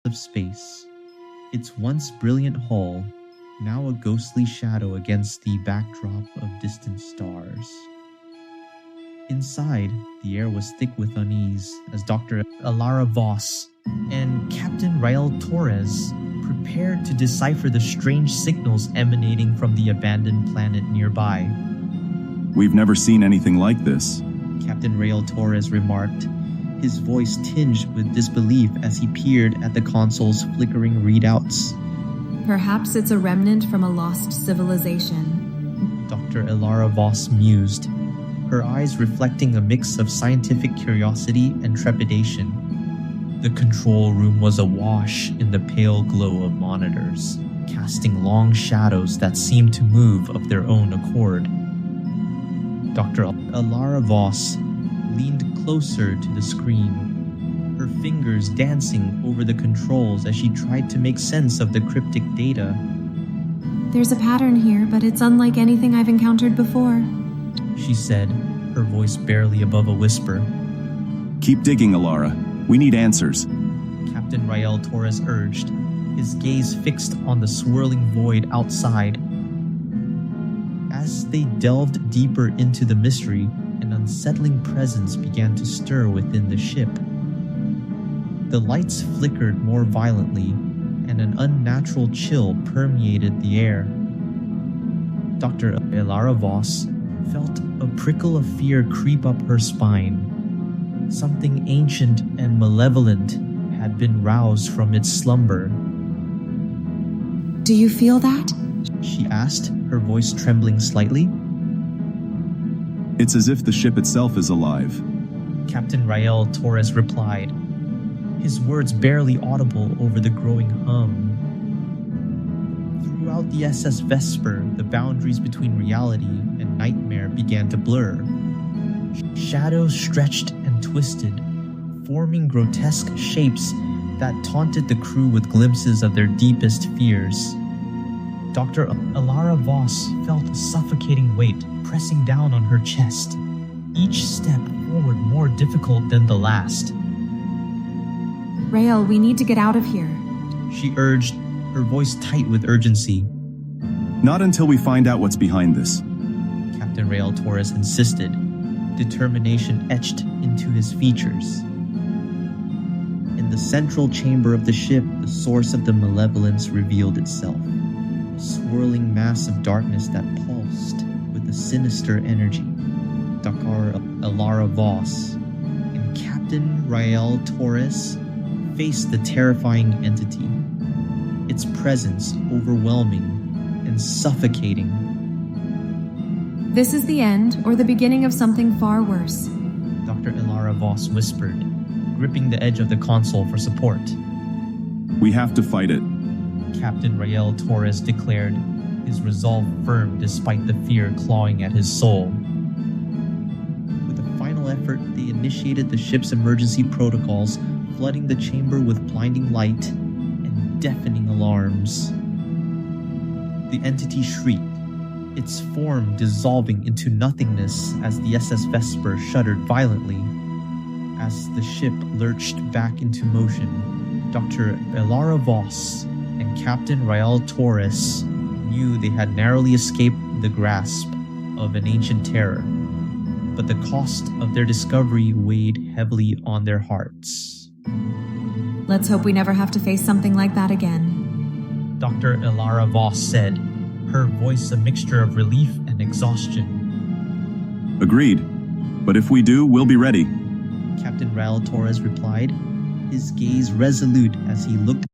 of space. Its once brilliant hull, now a ghostly shadow against the backdrop of distant stars. Inside, the air was thick with unease as Dr. Alara Voss and Captain Rael Torres prepared to decipher the strange signals emanating from the abandoned planet nearby. We've never seen anything like this, Captain Rael Torres remarked, his voice tinged with disbelief as he peered at the console's flickering readouts. Perhaps it's a remnant from a lost civilization, Dr. Alara Voss mused, her eyes reflecting a mix of scientific curiosity and trepidation. The control room was awash in the pale glow of monitors, casting long shadows that seemed to move of their own accord. Dr. Alara Voss leaned closer to the screen, her fingers dancing over the controls as she tried to make sense of the cryptic data. There's a pattern here, but it's unlike anything I've encountered before, she said, her voice barely above a whisper. Keep digging, Alara. We need answers, Captain Rael Torres urged, his gaze fixed on the swirling void outside. As they delved deeper into the mystery, an unsettling presence began to stir within the ship. The lights flickered more violently, and an unnatural chill permeated the air. Dr. Alara Voss felt a prickle of fear creep up her spine. Something ancient and malevolent had been roused from its slumber. Do you feel that? She asked, her voice trembling slightly. It's as if the ship itself is alive, Captain Rael Torres replied, his words barely audible over the growing hum. Throughout the SS Vesper, the boundaries between reality and nightmare began to blur. Shadows stretched and twisted, forming grotesque shapes that taunted the crew with glimpses of their deepest fears. Dr. Alara Voss felt a suffocating weight pressing down on her chest, each step forward more difficult than the last. Rael, we need to get out of here, she urged, her voice tight with urgency. Not until we find out what's behind this, Captain Rael Torres insisted, determination etched into his features. In the central chamber of the ship, the source of the malevolence revealed itself, a swirling mass of darkness that pulsed with a sinister energy. Dr. Alara Voss and Captain Rael Torres faced the terrifying entity, its presence overwhelming and suffocating. This is the end, or the beginning of something far worse, Dr. Alara Voss whispered, gripping the edge of the console for support. We have to fight it, Captain Rael Torres declared, his resolve firm despite the fear clawing at his soul. With a final effort, they initiated the ship's emergency protocols, flooding the chamber with blinding light and deafening alarms. The entity shrieked, its form dissolving into nothingness as the SS Vesper shuddered violently. As the ship lurched back into motion, Dr. Alara Voss and Captain Rael Torres knew they had narrowly escaped the grasp of an ancient terror, but the cost of their discovery weighed heavily on their hearts. Let's hope we never have to face something like that again, Dr. Alara Voss said, her voice a mixture of relief and exhaustion. Agreed. But if we do, we'll be ready, Captain Rael Torres replied, his gaze resolute as he looked